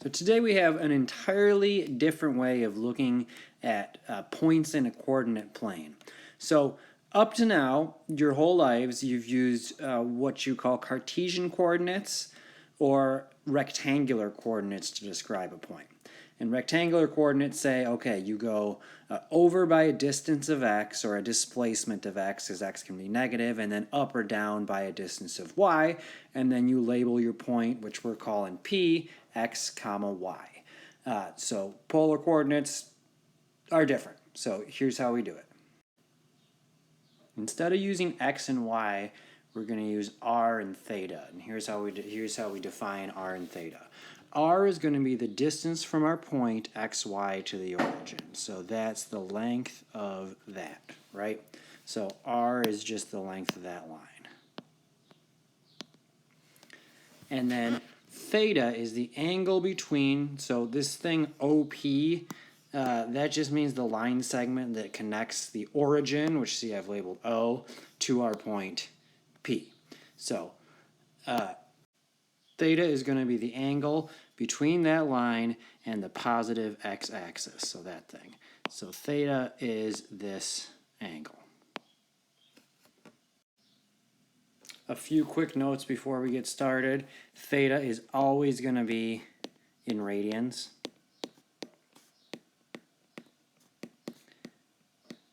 So today we have an entirely different way of looking at points in a coordinate plane. So up to now, your whole lives, you've used what you call Cartesian coordinates or rectangular coordinates to describe a point. And rectangular coordinates say, okay, you go over by a distance of x or a displacement of x, because x can be negative, and then up or down by a distance of y, and then you label your point, which we're calling p, x comma y. So polar coordinates are different. So here's how we do it. Instead of using x and y, we're going to use r and theta. And here's how we define r and theta. R is going to be the distance from our point xy to the origin. So that's the length of that, right? So R is just the length of that line. And then theta is the angle between, so this thing OP, that just means the line segment that connects the origin, which see I've labeled O, to our point P. So theta is going to be the angle between that line and the positive x-axis, so that thing. So theta is this angle. A few quick notes before we get started. Theta is always going to be in radians,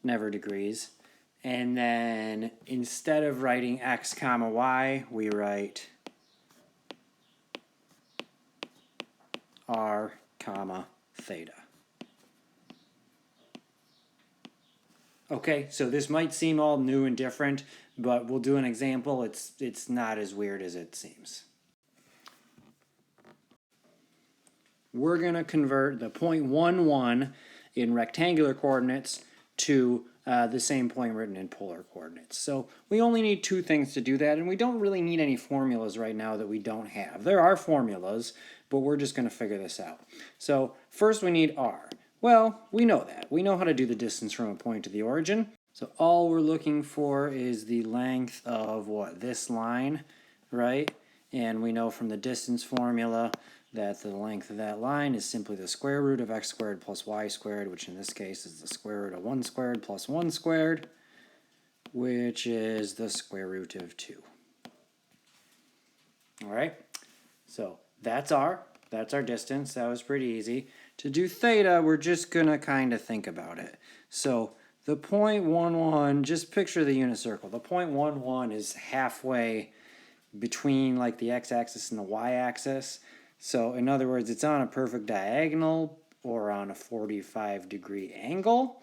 never degrees. And then instead of writing x comma y, we write r comma theta. Okay, so this might seem all new and different, but we'll do an example. It's not as weird as it seems. We're going to convert the point 1, 1 in rectangular coordinates to the same point written in polar coordinates. So we only need two things to do that, and we don't really need any formulas right now that we don't have. There are formulas, but we're just going to figure this out. So first we need r. Well, we know that. We know how to do the distance from a point to the origin. So all we're looking for is the length of what? This line, right? And we know from the distance formula that the length of that line is simply the square root of x squared plus y squared, which in this case is the square root of 1 squared plus 1 squared, which is the square root of 2. All right, so that's our distance. That was pretty easy. To do theta, we're just going to kind of think about it. So the point 1, 1, just picture the unit circle. The point 1, 1 is halfway between like the x-axis and the y-axis. So in other words, it's on a perfect diagonal or on a 45-degree angle,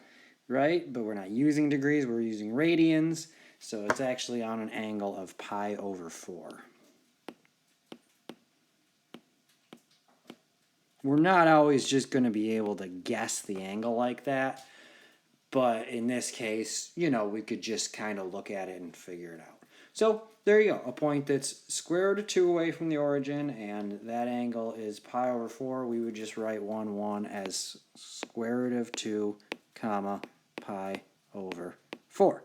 right? But we're not using degrees, we're using radians. So it's actually on an angle of pi over 4. We're not always just going to be able to guess the angle like that. But in this case, you know, we could just kind of look at it and figure it out. So there you go, a point that's square root of 2 away from the origin, and that angle is pi over 4. We would just write 1, 1 as square root of 2, comma, pi over 4.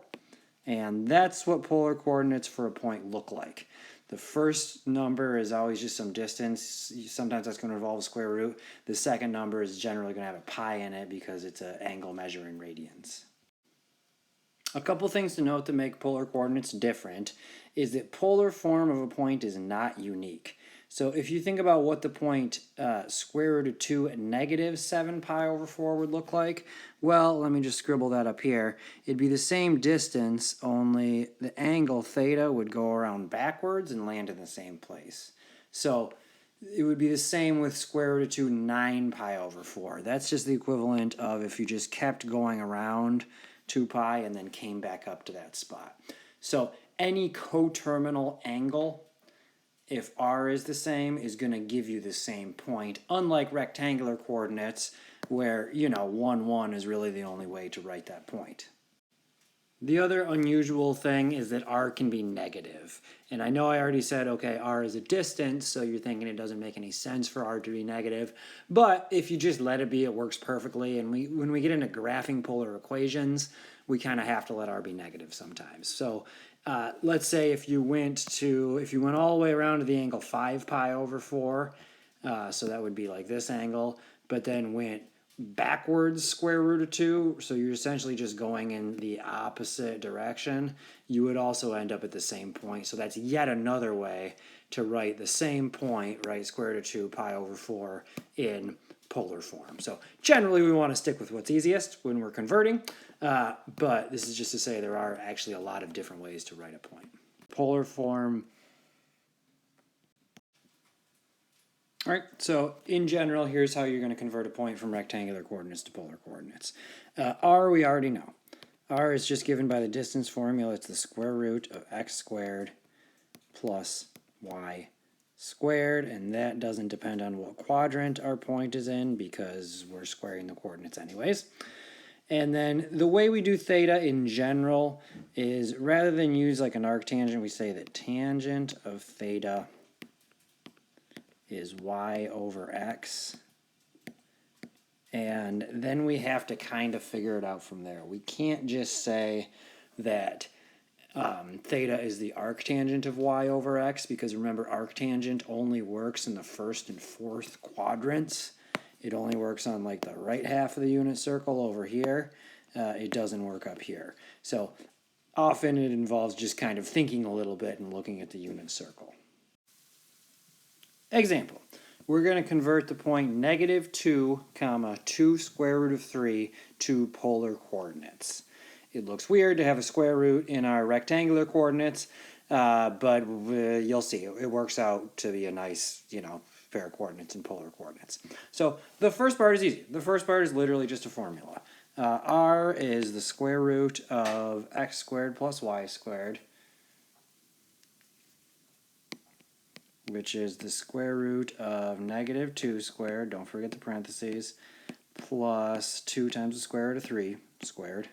And that's what polar coordinates for a point look like. The first number is always just some distance. Sometimes that's going to involve a square root. The second number is generally going to have a pi in it because it's an angle measure in radians. A couple things to note that make polar coordinates different is that polar form of a point is not unique. So if you think about what the point square root of 2 negative 7 pi over 4 would look like, well, let me just scribble that up here. It'd be the same distance, only the angle theta would go around backwards and land in the same place. So it would be the same with square root of 2 9 pi over 4. That's just the equivalent of if you just kept going around 2 pi and then came back up to that spot. So any coterminal angle, if r is the same, is going to give you the same point, unlike rectangular coordinates where, you know, 1, 1 is really the only way to write that point. The other unusual thing is that r can be negative. And I know I already said, okay, r is a distance, so you're thinking it doesn't make any sense for r to be negative. But if you just let it be, it works perfectly. And when we get into graphing polar equations, we kind of have to let r be negative sometimes. So let's say if you went all the way around to the angle 5 pi over 4, So that would be like this angle, but then went backwards square root of 2, so you're essentially just going in the opposite direction, you would also end up at the same point. So that's yet another way to write the same point, right, square root of 2 pi over 4 in polar form. So generally we want to stick with what's easiest when we're converting, but this is just to say there are actually a lot of different ways to write a point. Polar form. All right, so in general, here's how you're going to convert a point from rectangular coordinates to polar coordinates. R we already know. R is just given by the distance formula. It's the square root of x squared plus y squared, and that doesn't depend on what quadrant our point is in because we're squaring the coordinates anyways. And then the way we do theta in general is rather than use like an arctangent, we say that tangent of theta is y over x. And then we have to kind of figure it out from there. We can't just say that theta is the arctangent of y over x, because remember, arctangent only works in the first and fourth quadrants. It only works on like the right half of the unit circle over here. It doesn't work up here. So often it involves just kind of thinking a little bit and looking at the unit circle. Example, we're going to convert the point -2, 2 square root of 3 to polar coordinates. It looks weird to have a square root in our rectangular coordinates, but you'll see it works out to be a nice, pair of coordinates in polar coordinates. So the first part is easy. The first part is literally just a formula. R is the square root of x squared plus y squared, which is the square root of -2 squared, don't forget the parentheses, plus 2 times the square root of 3 squared.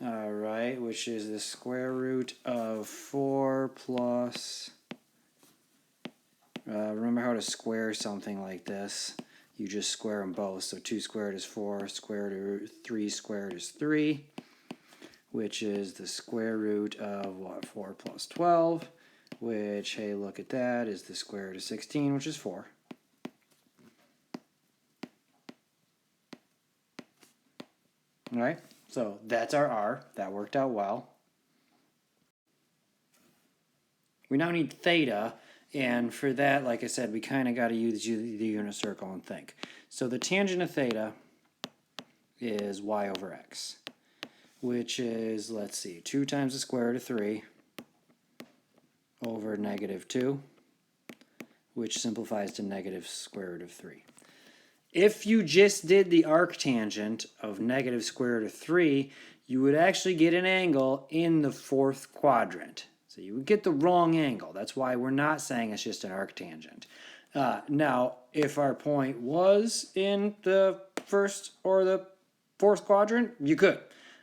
All right, which is the square root of 4 plus, remember how to square something like this. You just square them both. So 2 squared is 4, square root of 3 squared is 3. Which is the square root of what, 4 plus 12, which, hey, look at that, is the square root of 16, which is 4. All right, so that's our R. That worked out well. We now need theta, and for that, like I said, we kind of got to use the unit circle and think. So the tangent of theta is y over x, which is, let's see, 2 times the square root of 3 over -2, which simplifies to negative square root of 3. If you just did the arctangent of negative square root of 3, you would actually get an angle in the fourth quadrant. So you would get the wrong angle. That's why we're not saying it's just an arctangent. Now, if our point was in the first or the fourth quadrant, you could.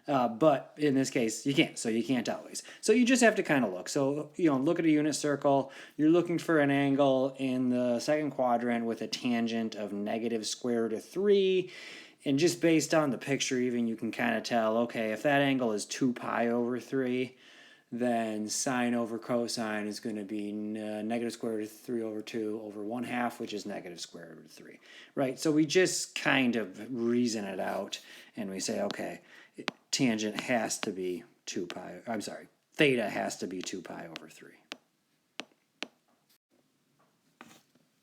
But in this case, you can't, so you can't always. So you just have to kind of look. So, look at a unit circle. You're looking for an angle in the second quadrant with a tangent of negative square root of 3. And just based on the picture even, you can kind of tell, okay, if that angle is 2 pi over 3, then sine over cosine is going to be negative square root of 3 over 2 over 1/2, which is negative square root of 3, right? So we just kind of reason it out, and we say, okay, tangent has to be 2 pi, I'm sorry, theta has to be 2 pi over 3.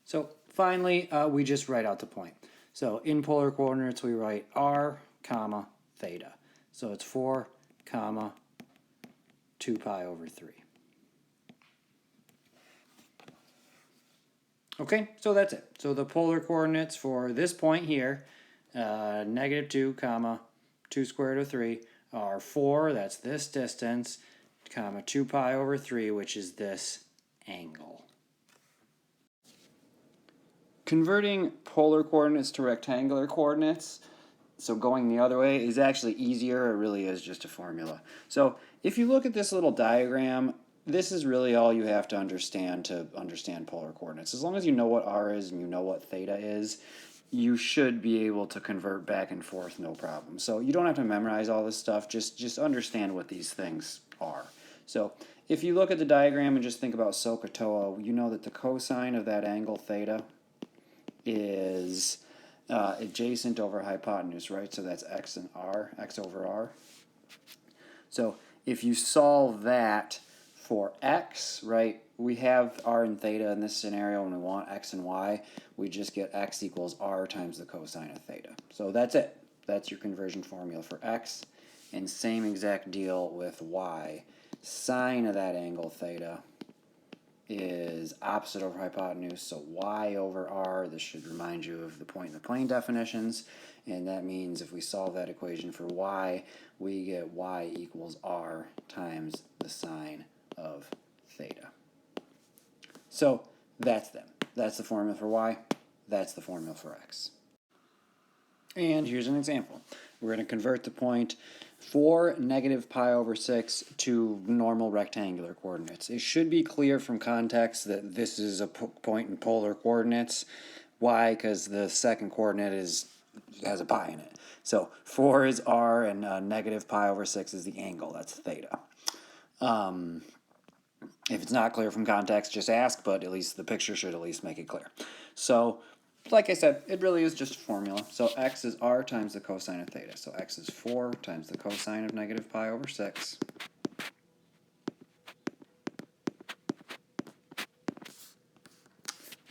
So finally, we just write out the point. So in polar coordinates, we write r, comma, theta. So it's 4, comma, 2 pi over 3. Okay, so that's it. So the polar coordinates for this point here, -2, comma, 2 square root of 3, are 4, that's this distance, comma, 2 pi over 3, which is this angle. Converting polar coordinates to rectangular coordinates, so going the other way, is actually easier. It really is just a formula. So if you look at this little diagram, this is really all you have to understand polar coordinates. As long as you know what r is and you know what theta is, you should be able to convert back and forth no problem. So you don't have to memorize all this stuff, just understand what these things are. So if you look at the diagram and just think about SOHCAHTOA, you know that the cosine of that angle theta is adjacent over hypotenuse, right? So that's x and r, x over r. So if you solve that for x, right, we have r and theta in this scenario, and we want x and y, we just get x equals r times the cosine of theta. So that's it. That's your conversion formula for x. And same exact deal with y. Sine of that angle theta is opposite over hypotenuse, so y over r. This should remind you of the point in the plane definitions, and that means if we solve that equation for y, we get y equals r times the sine of theta. So that's them. That's the formula for y. That's the formula for x. And here's an example. We're going to convert the point 4 negative pi over 6 to normal rectangular coordinates. It should be clear from context that this is a point in polar coordinates. Why? Because the second coordinate has a pi in it. So 4 is r, and negative pi over 6 is the angle. That's theta. If it's not clear from context, just ask, but at least the picture should at least make it clear. So like I said, it really is just a formula. So x is r times the cosine of theta. So x is 4 times the cosine of negative pi over 6.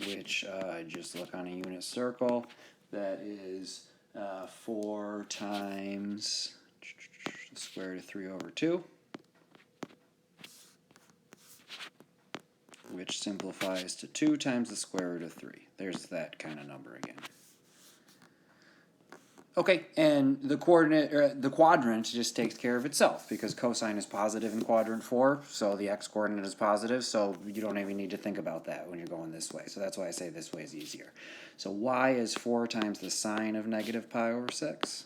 Which, just look on a unit circle, that is 4 times the square root of 3 over 2. Which simplifies to 2 times the square root of 3. There's that kind of number again. Okay, and the quadrant just takes care of itself because cosine is positive in quadrant 4, so the x-coordinate is positive, so you don't even need to think about that when you're going this way. So that's why I say this way is easier. So y is 4 times the sine of negative pi over 6.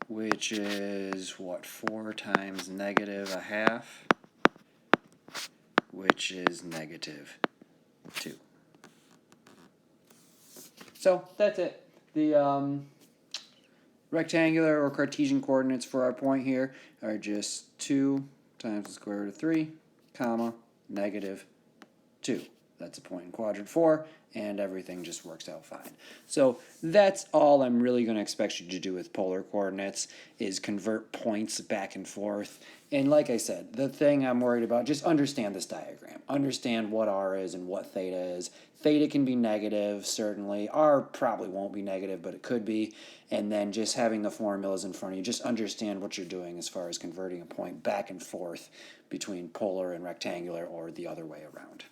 Which is, what, 4 times negative a half, which is negative 2. So that's it. The rectangular or Cartesian coordinates for our point here are just 2 times the square root of 3, comma, negative 2. That's a point in quadrant 4, and everything just works out fine. So that's all I'm really going to expect you to do with polar coordinates is convert points back and forth. And like I said, the thing I'm worried about, just understand this diagram. Understand what r is and what theta is. Theta can be negative, certainly. R probably won't be negative, but it could be. And then just having the formulas in front of you, just understand what you're doing as far as converting a point back and forth between polar and rectangular or the other way around.